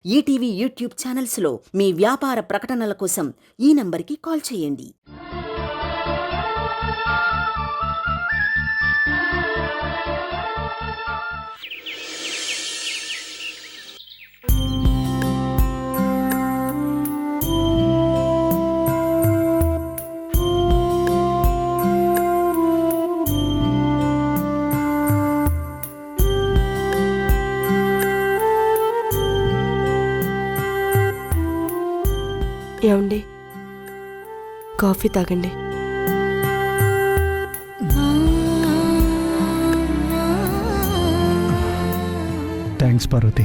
ETV YouTube ఛానల్స్లో మీ వ్యాపార ప్రకటనల కోసం ఈ నంబర్కి కాల్ చేయండి. ఏమండి, కాఫీ తాగండి. థ్యాంక్స్ పార్వతి.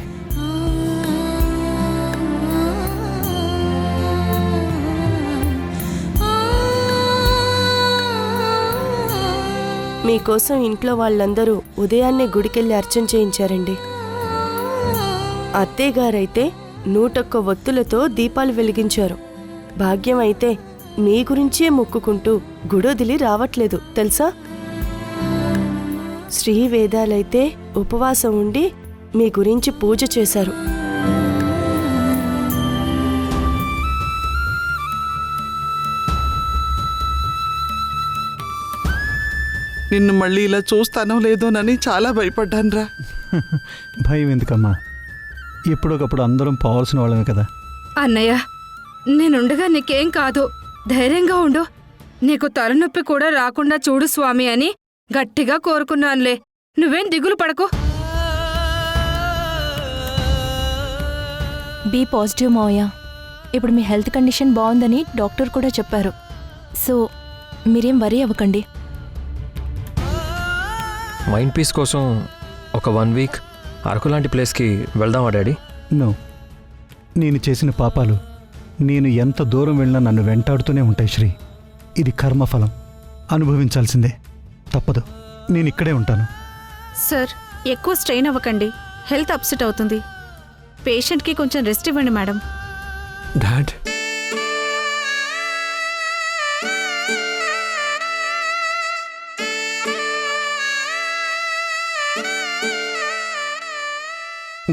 మీకోసం ఇంట్లో వాళ్ళందరూ ఉదయాన్నే గుడికెళ్ళి అర్చన చేయించారండి. అత్తయ్య గారైతే 101 ఒత్తులతో దీపాలు వెలిగించారు. భాగ్యం అయితే మీ గురించే మొక్కుకుంటూ గుడొదిలి రావట్లేదు తెలుసా. శ్రీ వేదాలైతే ఉపవాసం ఉండి మీ గురించి పూజ చేశారు. నిన్ను మళ్ళీ ఇలా చూస్తానో లేదోనని చాలా భయపడ్డానురా. భయం ఎందుకమ్మా, ఎప్పుడొకప్పుడు అందరం పోవాల్సిన వాళ్ళమే కదా. అన్నయ్య, నేనుండగా నీకేం కాదు, ధైర్యంగా ఉండు. నీకు తలనొప్పి కూడా రాకుండా చూడు స్వామి అని గట్టిగా కోరుకున్నానులే. నువ్వేం దిగులు పడకు. బీ పాజిటివ్ మావయ్య. ఇప్పుడు మీ హెల్త్ కండిషన్ బాగుందని డాక్టర్ కూడా చెప్పారు. సో మీరేం వరీ అవ్వకండి. మైండ్ పీస్ కోసం ఒక 1 వీక్ అరకు లాంటి ప్లేస్కి వెళ్దామా డాడీ? నో, నేను చేసిన పాపాలు నేను ఎంత దూరం వెళ్ళినా నన్ను వెంటాడుతూనే ఉంటాయి శ్రీ. ఇది కర్మఫలం, అనుభవించాల్సిందే, తప్పదు. నేను ఇక్కడే ఉంటాను. సార్, ఎక్కువ స్ట్రెయిన్ అవ్వకండి, హెల్త్ అప్సెట్ అవుతుంది. పేషెంట్కి కొంచెం రెస్ట్ ఇవ్వండి మేడం. డాడ్,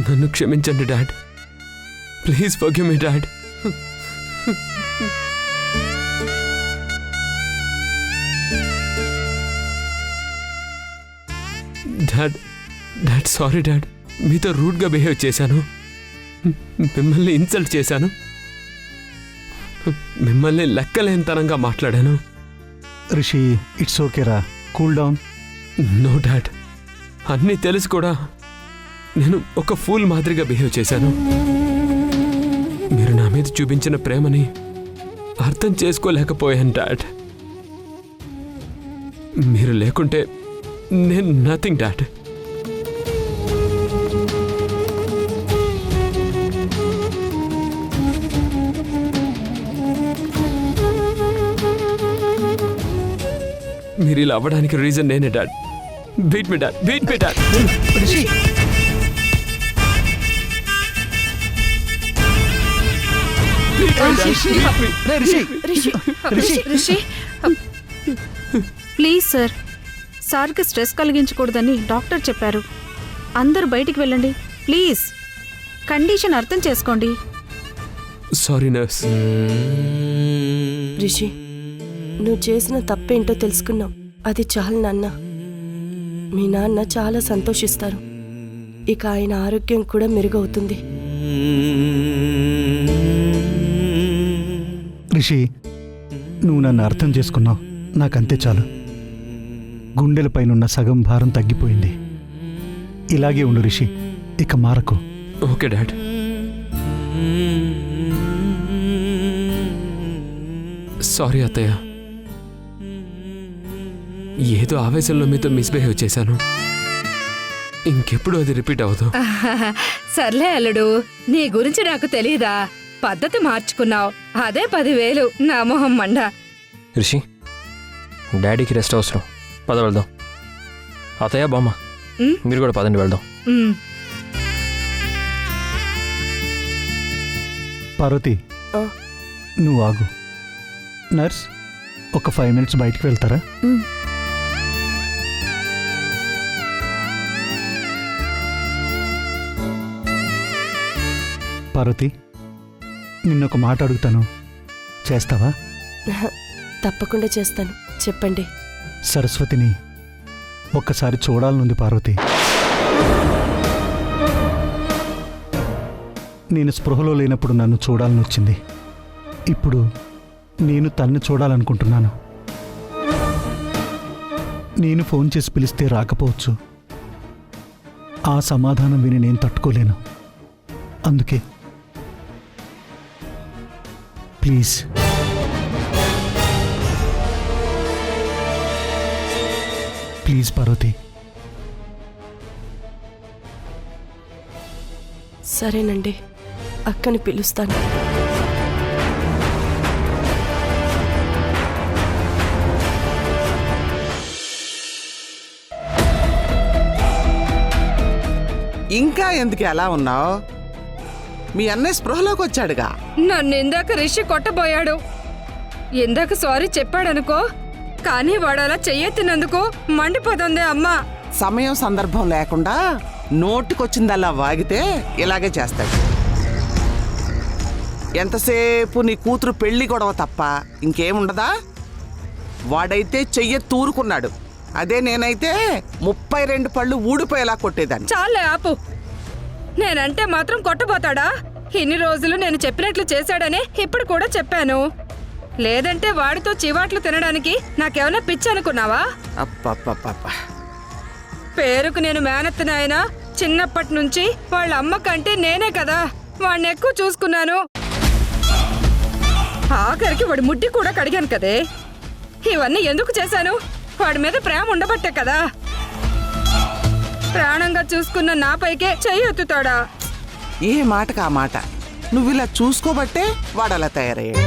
నన్ను క్షమించండి dad. Please forgive me dad. Dad dad sorry dad. మీతో రూడ్గా బిహేవ్ చేశాను, మిమ్మల్ని ఇన్సల్ట్ చేశాను, మిమ్మల్ని లెక్కలేనితనంగా మాట్లాడాను. రిషి, ఇట్స్ ఓకేరా, కూల్ డౌన్. నో డాడ్, అన్నీ తెలిసి కూడా నేను ఒక ఫూల్ మాదిరిగా బిహేవ్ చేశాను. మీరు నా మీద చూపించిన ప్రేమని అర్థం చేసుకోలేకపోయాను డాడ్. మీరు లేకుంటే నేను నథింగ్ డాడ్. మీరు ఇలా అవ్వడానికి రీజన్ నేనే dad. Beat me dad, beat me dad. Rishi, please sir, సార్కి స్ట్రెస్ కలిగించకూడదని డాక్టర్ చెప్పారు. అందరూ బయటికి వెళ్ళండి ప్లీజ్. కండిషన్ అర్థం చేసుకోండి. Sorry nurse. రిషి, నువ్వు చేసిన తప్పేంటో తెలుసుకున్నావు, అది చాలు నాన్న. మీ నాన్న చాలా సంతోషిస్తారు. ఇక ఆయన ఆరోగ్యం కూడా మెరుగవుతుంది. రిషి, నువ్వు నన్ను అర్థం చేసుకున్నావు, నాకంతే చాలు. గుండెలపైనున్న సగం భారం తగ్గిపోయింది. ఇలాగే ఉండు రిషి, ఇక మారకు. Okay dad. సారీ అత్తయ్య, ఏదో ఆవేశంలో మీతో మిస్బిహేవ్ చేశాను. ఇంకెప్పుడు అది రిపీట్ అవ్వదు. సర్లే అల్లుడు, నీ గురించి నాకు తెలీదా? పద్ధతి మార్చుకున్నావు, అదే 10,000 నా మొహం మండ. రిషి, డాడీకి రెస్ట్ అవసరం, పద వెళ్దాం. అత్తయ్య, బామ్మ, మీరు కూడా పదండి వెళ్దాం. పార్వతి, నువ్వు ఆగు. నర్స్, ఒక 5 minutes బయటికి వెళ్తారా? పార్వతి, నిన్నొక మాట అడుగుతాను, చేస్తావా? తప్పకుండా చేస్తాను. చెప్పండి. సరస్వతిని ఒక్కసారి చూడాలనుంది పార్వతి. నేను స్పృహలో లేనప్పుడు నన్ను చూడాలని వచ్చింది. ఇప్పుడు నేను తన్ను చూడాలనుకుంటున్నాను. నేను ఫోన్ చేసి పిలిస్తే రాకపోవచ్చు. ఆ సమాధానం విని నేను తట్టుకోలేను. అందుకే ప్లీజ్ ప్లీజ్ పార్వతి. సరేనండి, అక్కని పిలుస్తాను. ఇంకా ఎందుకు ఎలా ఉన్నావు? మీ అన్నయ్య స్పృహలోకి వచ్చాడుగా. నన్ను ఇందాక రిషి కొట్టబోయాడు. ఇందాక సారీ చెప్పాడనుకో, కానీ వాడు అలా చెయ్యెత్తినందుకు మండిపోతుంది అమ్మా. సమయం సందర్భం లేకుండా నోటికొచ్చిందల్లా వాగితే ఇలాగే చేస్తాడు. ఎంతసేపు నీ కూతురు పెళ్లి గొడవ తప్ప ఇంకేముండదా? వాడైతే చెయ్యెత్తూరుకున్నాడు. అదే నేనైతే 32 పళ్ళు ఊడిపోయేలా కొట్టేదాన్ని. చాలే ఆపు. నేనంటే మాత్రం కొట్టబోతాడా? ఇన్ని రోజులు నేను చెప్పినట్లు చేశాడని ఇప్పుడు కూడా చెప్పాను. లేదంటే వాడితో చివాట్లు తినడానికి నాకేమైనా పిచ్చి అనుకున్నావా? అప్పప్పప్ప. పేరుకు నేను మేనత్తనాయనా, చిన్నప్పటి నుంచి వాళ్ళ అమ్మ కంటే నేనే కదా వాడిని ఎక్కువ చూసుకున్నాను. ఆఖరికి వాడి ముడ్డి కూడా కడిగాను కదే. ఇవన్నీ ఎందుకు చేశాను? వాడి మీద ప్రేమ ఉండబట్టే కదా. ప్రాణంగా చూసుకున్న నాపైకే చెయ్యి ఎత్తుతాడా? ఏ మాటకు ఆ మాట. నువ్వు ఇలా చూసుకోబట్టే వాడలా తయారయ్యాడు.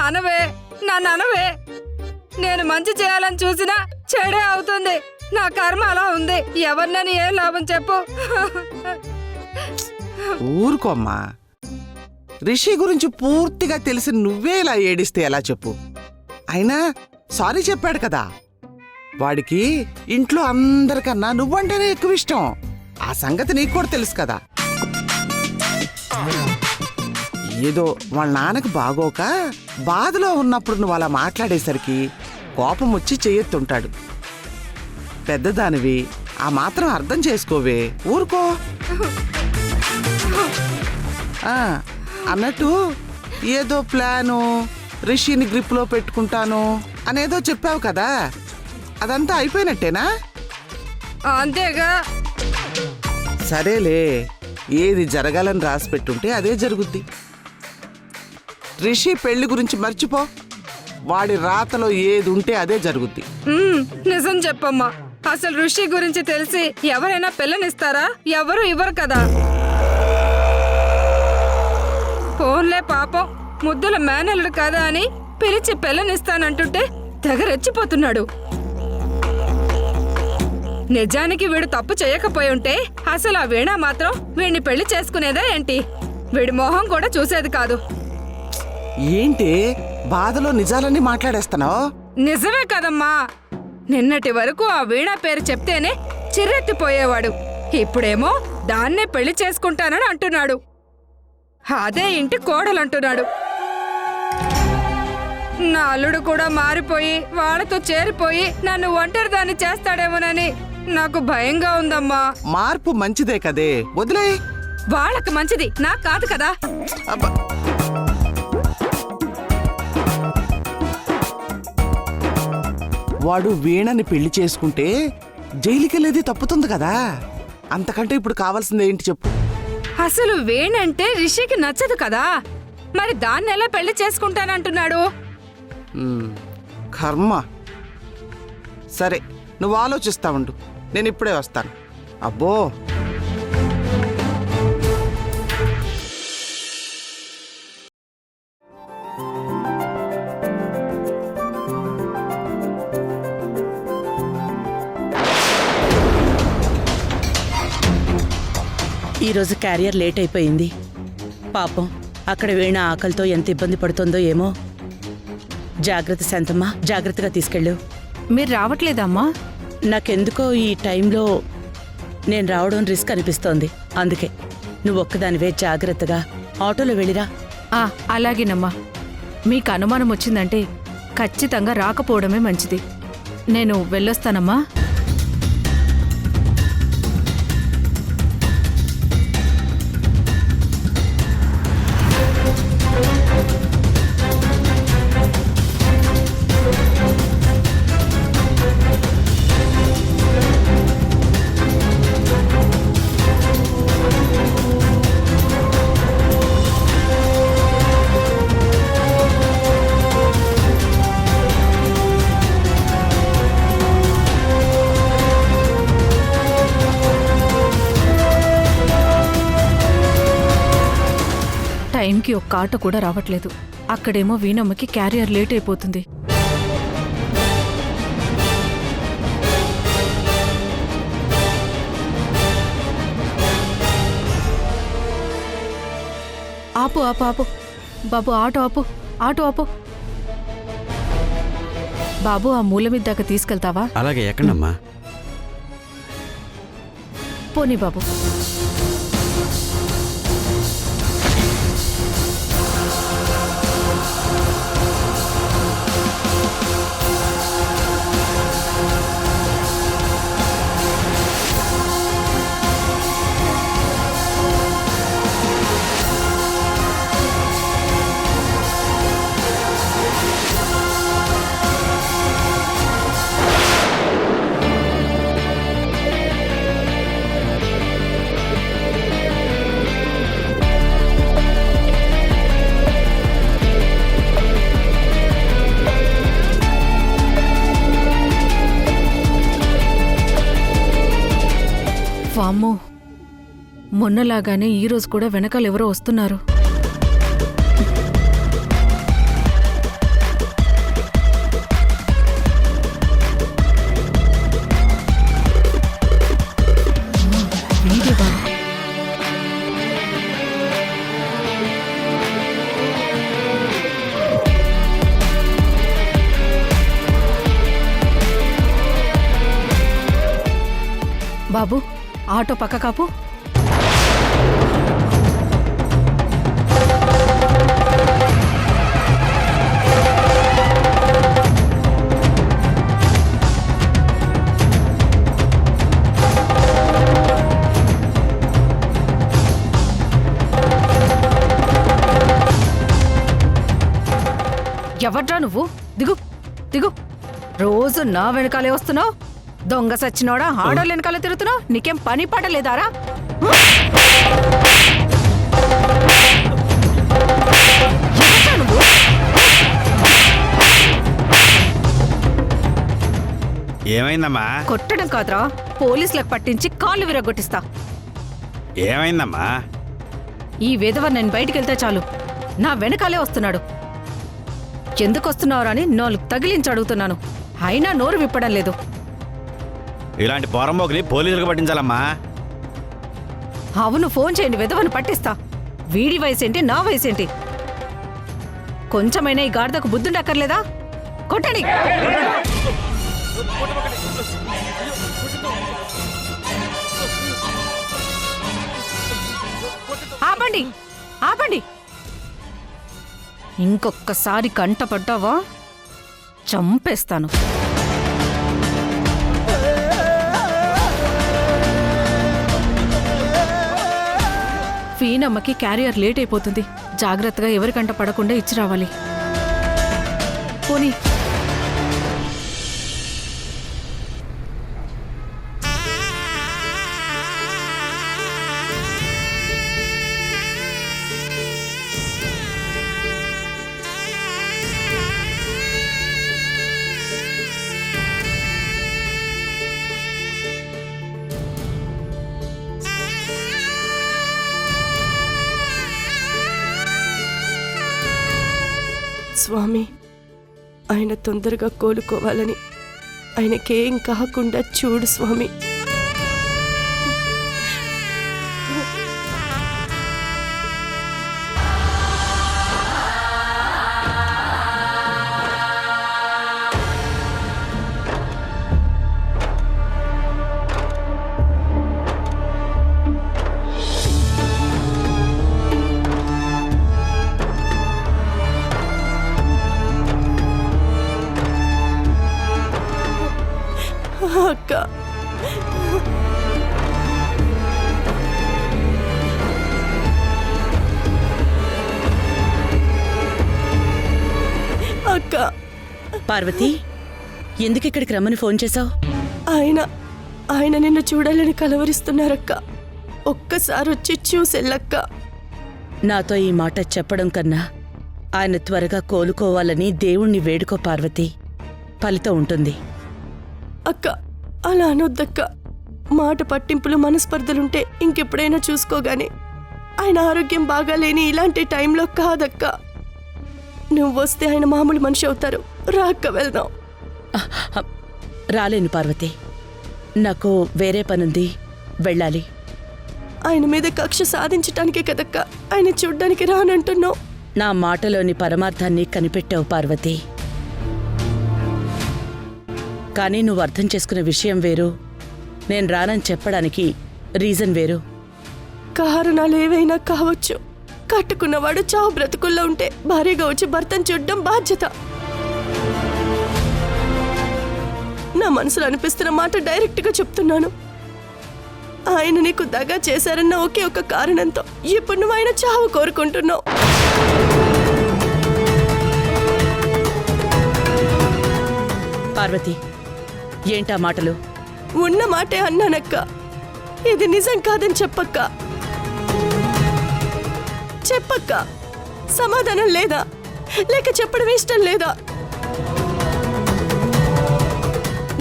అనవే, నన్ను అనవే. నేను మంచి చేయాలని చూసినా చెడే అవుతుంది. నా కర్మ అలా ఉంది. ఎవరినని ఏం లాభం చెప్పు. ఊరుకోమ్మా. రిషి గురించి పూర్తిగా తెలిసి నువ్వే ఇలా ఏడిస్తే ఎలా చెప్పు? అయినా సారీ చెప్పాడు కదా. వాడికి ఇంట్లో అందరికన్నా నువ్వంటేనే ఎక్కువ ఇష్టం. ఆ సంగతి నీకు కూడా తెలుసు కదా. ఏదో వాళ్ళ నాన్నకు బాగోక బాధలో ఉన్నప్పుడు నువ్వు అలా మాట్లాడేసరికి కోపం వచ్చి చెయ్యెత్తుంటాడు. పెద్దదానివి, ఆ మాత్రం అర్థం చేసుకోవే. ఊరుకో. అన్నట్టు ఏదో ప్లాను, రిషిని గ్రిప్లో పెట్టుకుంటాను అనేదో చెప్పావు కదా, అదంతా అయిపోయినట్టేనా? అంతేగా. సరేలే, ఏది జరగాలని రాసి పెట్టుంటే అదే జరుగుద్ది. రిషి పెళ్లి గురించి మర్చిపో. వాడి రాతలో ఏది ఉంటే అదే జరుగుద్ది. నిజం చెప్పమ్మా. అసలు ఋషి గురించి తెలిసి ఎవరైనా పిల్లనిస్తారా? ఎవరు ఇవ్వరు కదా. ఫోన్లే పాపం, ముద్దుల మేనల్లుడు కదా అని పిలిచి పిల్లనిస్తానంటుంటే తెగ రెచ్చిపోతున్నాడు. నిజానికి వీడు తప్పు చేయకపోయి ఉంటే అసలు ఆ వీణ మాత్రం వీడిని పెళ్లి చేసుకునేదా ఏంటి? వీడి మొహం కూడా చూసేది కాదు. ఏంటి బాధలో నిజాలన్నీ మాట్లాడేస్తున్నావు? నిజమే కదమ్మా. నిన్నటి వరకు ఆ వీణ పేరు చెప్తేనే చిర్రెత్తిపోయేవాడు. ఇప్పుడేమో దాన్నే పెళ్లి చేసుకుంటానని అంటున్నాడు. అదే ఇంటి కోడలంటున్నాడు. నా అల్లుడు కూడా మారిపోయి వాళ్ళతో చేరిపోయి నన్ను ఒంటరిదాన్ని చేస్తాడేమోనని నాకు భయంగా ఉందమ్మా. మార్పు మంచిదే కదే, వదిలే. వాళ్ళకి మంచిది, నాకు కాదు కదా. అబ్బా, వాడు వీణని పెళ్లి చేసుకుంటే జైలుకెళ్ళేది తప్పుతుంది కదా. అంతకంటే ఇప్పుడు కావాల్సింది ఏంటి చెప్పు? అసలు వేణంటే రిషికి నచ్చదు కదా. మరి దాన్ని ఎలా పెళ్లి చేసుకుంటానంటున్నాడు? కర్మ. సరే, నువ్వు ఆలోచిస్తా ఉండు, నేను ఇప్పుడే వస్తాను. అబ్బో, ఈరోజు క్యారియర్ లేట్ అయిపోయింది. పాపం అక్కడ వీణ ఆకలితో ఎంత ఇబ్బంది పడుతుందో ఏమో. జాగ్రత్త శాంతమ్మా, జాగ్రత్తగా తీసుకెళ్ళు. మీరు రావట్లేదమ్మా? నాకెందుకో ఈ టైంలో నేను రావడం రిస్క్ అనిపిస్తోంది. అందుకే నువ్వు ఒక్కదానివే జాగ్రత్తగా ఆటోలో వెళ్ళిరా. అలాగేనమ్మా. మీకు అనుమానం వచ్చిందంటే ఖచ్చితంగా రాకపోవడమే మంచిది. నేను వెళ్ళొస్తానమ్మా. టైంకి ఒక్క ఆటో కూడా రావట్లేదు. అక్కడేమో వీణమ్మకి క్యారియర్ లేట్ అయిపోతుంది. ఆపు ఆపు ఆపు బాబు, ఆటో ఆపు, ఆటో ఆపు. బాబు, ఆ మూల మీద దాకా తీసుకెళ్తావా? అలాగే, ఎక్కడమ్మా? పోనీ బాబు. వామ్మో, మొన్నలాగానే ఈరోజు కూడా వెనకాల ఎవరో వస్తున్నారు. బాబు, ఆటో పక్క కాపు. ఎవర్రా నువ్వు? దిగు దిగు. రోజు నా వెనకాలే వస్తున్నావు. దొంగ సచ్చినోడా, ఆడోళ్ళ వెనకాల తిరుగుతున్నావు. నీకేం పని పడలేదారా? ఏమైందమ్మా? కొట్టడం కాదురా, పోలీసులకు పట్టించి కాళ్ళు విరగొట్టిస్తా. ఏమైందమ్మా? ఈ విధవ నేను బయటికి వెళ్తే చాలు నా వెనకాలే వస్తున్నాడు. ఎందుకు వస్తున్నావురా అని 4 తగిలించి అడుగుతున్నాను. అయినా నోరు విప్పడం లేదు. ఇలాంటి పోరంబోకుని పోలీసులకు పట్టించాలమ్మా. అవును, ఫోన్ చేయండి, విధవను పట్టిస్తా. వీడి వయసేంటి, నా వయసేంటి? కొంచెమైనా ఈ గాడిదకు బుద్ధుండక్కర్లేదా? కొట్టండి. ఆపండి, ఆపండి. ఇంకొక్కసారి కంటపడ్డావా చంపేస్తాను. ఫీనమ్మకి క్యారియర్ లేట్ అయిపోతుంది. జాగ్రత్తగా ఎవరికంట పడకుండా ఇచ్చి రావాలి. పోనీ. స్వామి, ఆయన తొందరగా కోలుకోవాలని, ఆయనకేం కాకుండా చూడు స్వామి. అక్క అక్క పార్వతి ఎందుకు ఇక్కడికి రమ్మని ఫోన్ చేశావు? ఆయన నిన్ను చూడాలని కలవరిస్తున్నారక్క. ఒక్కసారి వచ్చి చూసెళ్ళక్క. నాతో ఈ మాట చెప్పడం కన్నా ఆయన త్వరగా కోలుకోవాలని దేవుణ్ణి వేడుకో పార్వతి. ఫలితం ఉంటుంది. అక్క అలా అనొద్దక్క. మాట పట్టింపులు మనస్పర్ధలుంటే ఇంకెప్పుడైనా చూసుకోగాని ఆయన ఆరోగ్యం బాగాలేని ఇలాంటి టైంలో కాదక్క. నువ్వు వస్తే ఆయన మామూలు మనిషి అవుతారు. రా అక్క, వెళ్దాం. రాలేను పార్వతి, నాకు వేరే పనుంది, వెళ్ళాలి. ఆయన మీద కక్ష సాధించటానికే కదక్క ఆయన చూడ్డానికి రానంటున్నావు. నా మాటలోని పరమార్థాన్ని కనిపెట్టావు పార్వతి. కానీ నువ్వు అర్థం చేసుకునే విషయం వేరు, నేను రానని చెప్పడానికి రీజన్ వేరు. కారణాలు ఏవైనా కావచ్చు. కట్టుకున్నవాడు చావు బ్రతుకుల్లో ఉంటే భారీగా వచ్చి భర్తను చూడడం బాధ్యత. నా మనసులో అనిపిస్తున్న మాట డైరెక్ట్గా చెప్తున్నాను. ఆయన నీకు దగా చేశారన్న ఒకే ఒక కారణంతో ఇప్పుడు నువ్వు ఆయన చావు కోరుకుంటున్నావు. పార్వతి, ఏంటా మాటలు? ఉన్న మాటే అన్నానక్క. ఇది నిజం కాదని చెప్పక్క. చెప్పక్క. సమాధానం లేదా? లేక చెప్పడం ఇష్టం లేదా?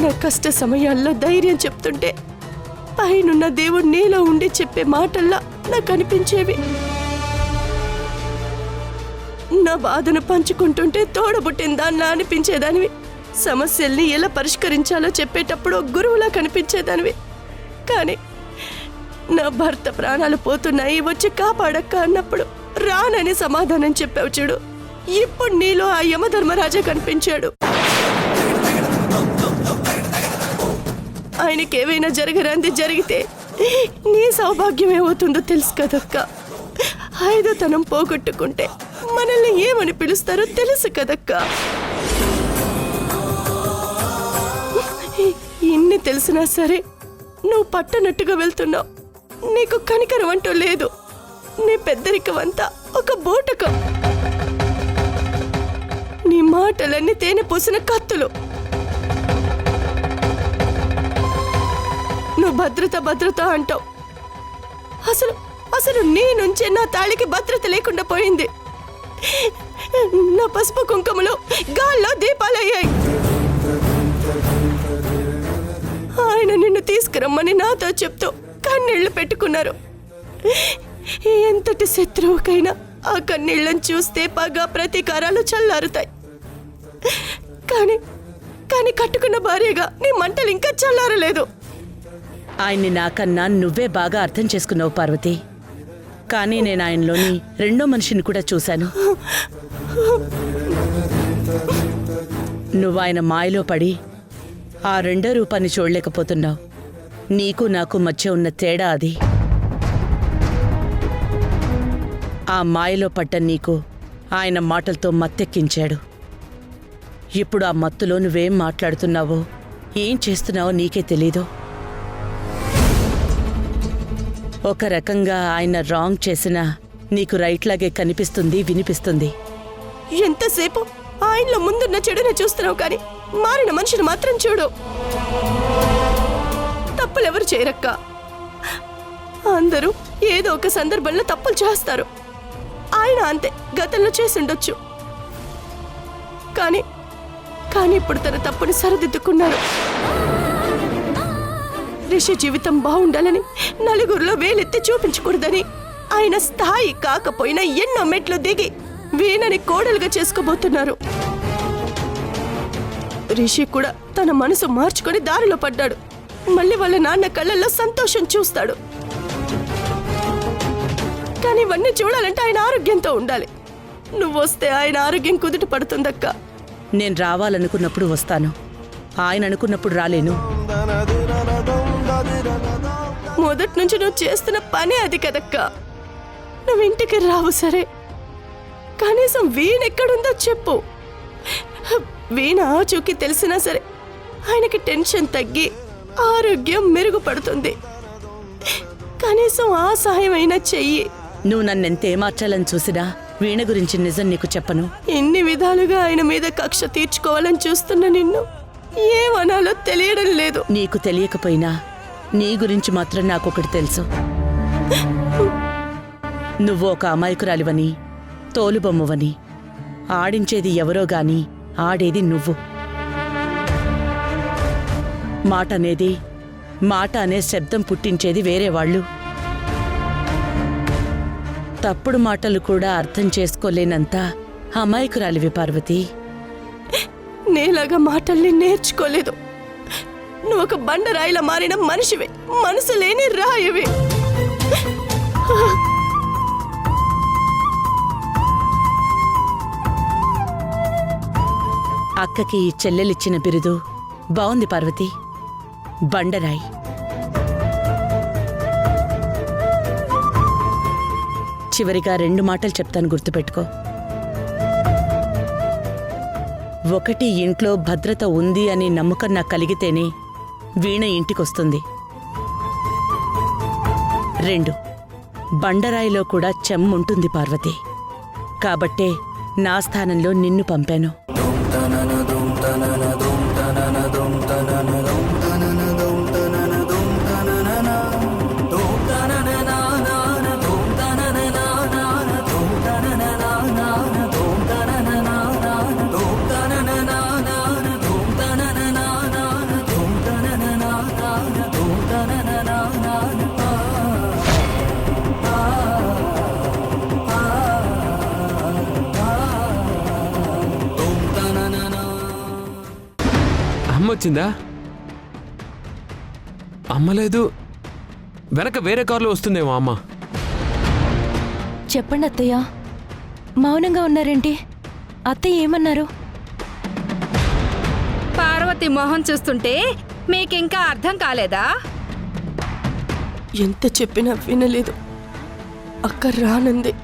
నా కష్ట సమయాల్లో ధైర్యం చెప్తుంటే పైనున్న దేవుడు నీలో ఉండి చెప్పే మాటల్లా నాకు అనిపించేవి. నా బాధను పంచుకుంటుంటే తోడబుట్టిందాన్లా అనిపించేదానివి. సమస్యల్ని ఎలా పరిష్కరించాలో చెప్పేటప్పుడు గురువులా కనిపించేదానివి. కానీ నా భర్త ప్రాణాలు పోతున్నాయి, వచ్చి కాపాడక్క అన్నప్పుడు రానని సమాధానం చెప్పావు చూడు. ఇప్పుడు నీలో ఆ యమధర్మరాజా కనిపించాడు. ఆయనకేవైనా జరగరాంది జరిగితే నీ సౌభాగ్యం ఏమవుతుందో తెలుసు కదక్క. ఐదోతనం పోగొట్టుకుంటే మనల్ని ఏమని పిలుస్తారో తెలుసు కదక్క. ఇన్ని తెలిసినా సరే నువ్వు పట్టనట్టుగా వెళ్తున్నావు. నీకు కనికరం అంటూ లేదు. నీ పెద్దరికం అంతా ఒక బూటకం. నీ మాటలన్నీ తేనె పూసిన కత్తులు. నువ్వు భద్రత అంటావు. అసలు నీ నుంచే నా తాళికి భద్రత లేకుండా పోయింది. నా పసుపు కుంకుమలు గాల్లో దీపాలయ్యాయి. ఆయన నిన్ను తీసుకురమ్మని నాతో చెప్తూ కన్నీళ్లు పెట్టుకున్నారు. ఎంతటి శత్రువుకైనా ఆ కన్నీళ్లను చూస్తే పగ ప్రతీకారాలు చల్లారుతాయి. కానీ కట్టుకున్న భార్యగా నీ మంటలు ఇంకా చల్లారలేదు. ఆయన్ని నాకన్నా నువ్వే బాగా అర్థం చేసుకున్నావు పార్వతి. కానీ నేను ఆయనలోని రెండో మనిషిని కూడా చూశాను. నువ్వు ఆయన మాయలో పడి ఆ రెండో రూపాన్ని చూడలేకపోతున్నావు. నీకు నాకు మధ్య ఉన్న తేడా అది. ఆ మాయలో పడ్డ నీకు ఆయన మాటలతో మత్తెక్కించాడు. ఇప్పుడు ఆ మత్తులో నువ్వేం మాట్లాడుతున్నావో ఏం చేస్తున్నావో నీకే తెలీదు. ఒక రకంగా ఆయన రాంగ్ చేసినా నీకు రైట్ లాగే కనిపిస్తుంది, వినిపిస్తుంది. ఎంతసేపు ఆయనలో ముందున్న చెడుని చూస్తున్నావు, కానీ మారిన మనిషిని మాత్రం చూడు. తప్పులెవరు చేయరక్క. అందరూ ఏదో ఒక సందర్భంలో తప్పులు చేస్తారు. ఆయన అంతే, గతంలో చేసుండొచ్చు. కానీ ఇప్పుడు తన తప్పుని సరిదిద్దుకున్నారు. రిషి జీవితం బాగుండాలని, నలుగురిలో వేలెత్తి చూపించకూడదని, ఆయన స్థాయి కాకపోయినా ఎన్నో మెట్లు దిగి వీణని కోడలుగా చేసుకోబోతున్నారు. రిషి కూడా తన మనసు మార్చుకొని దారిలో పడ్డాడు. మళ్ళీ వాళ్ళ నాన్న కళ్ళల్లో సంతోషం చూస్తాడు. కానీ ఇవన్నీ చూడాలంటే ఆయన ఆరోగ్యంతో ఉండాలి. నువ్వొస్తే ఆయన ఆరోగ్యం కుదుట పడుతుందక్క. నేను రావాలనుకున్నప్పుడు వస్తాను, ఆయన అనుకున్నప్పుడు రాలేను. మొదటి నుంచి నువ్వు చేస్తున్న పనే అది కదక్క. నువ్వు ఇంటికి రావు సరే, కనీసం వీణ ఎక్కడుందో చెప్పు. వీణ ఆచూకీ తెలిసినా సరే ఆయనకి టెన్షన్ తగ్గి ఆరోగ్యం మెరుగుపడుతుంది. కనీసం ఆ సహాయం అయినా చెయ్యి. నువ్వు నన్నెంత ఏమార్చాలని చూసినా వీణ గురించి నిజం నీకు చెప్పను. ఎన్ని విధాలుగా ఆయన మీద కక్ష తీర్చుకోవాలని చూస్తున్న నిన్ను ఏమనాలో తెలియడం లేదు. నీకు తెలియకపోయినా నీ గురించి మాత్రం నాకొకటి తెలుసు. నువ్వు ఒక అమాయకురాలివని, తోలుబొమ్మవని. ఆడించేది ఎవరో గాని ఆడేది నువ్వు. మాట అనే శబ్దం పుట్టించేది వేరే వాళ్ళు. తప్పుడు మాటలు కూడా అర్థం చేసుకోలేనంత అమాయకురాలివి పార్వతి. నేలాగా మాటల్ని నేర్చుకోలేదు. నువ్వు ఒక బండరాయిలా మారిన మనిషివే, మనసు లేని రాయివి. అక్కకి ఈ చెల్లెలిచ్చిన బిరుదు బావుంది పార్వతి. బండరాయి. చివరిగా 2 మాటలు చెప్తాను, గుర్తుపెట్టుకో. ఒకటి, ఇంట్లో భద్రత ఉంది అని నమ్మకం నాకు కలిగితేనే వీణ ఇంటికొస్తుంది. 2, బండరాయిలో కూడా చెమ్ముంటుంది పార్వతి. కాబట్టే నా స్థానంలో నిన్ను పంపాను. అమ్మ వచ్చిందా? అమ్మ లేదు. వెనక వేరే కారులో వస్తుందేమో అమ్మ. చెప్పండి అత్తయ్య, మౌనంగా ఉన్నారేంటి? అత్తయ్య ఏమన్నారు? పార్వతి మొహం చూస్తుంటే మీకింకా అర్థం కాలేదా? ఎంత చెప్పినా వినలేదు. అక్క రానంది.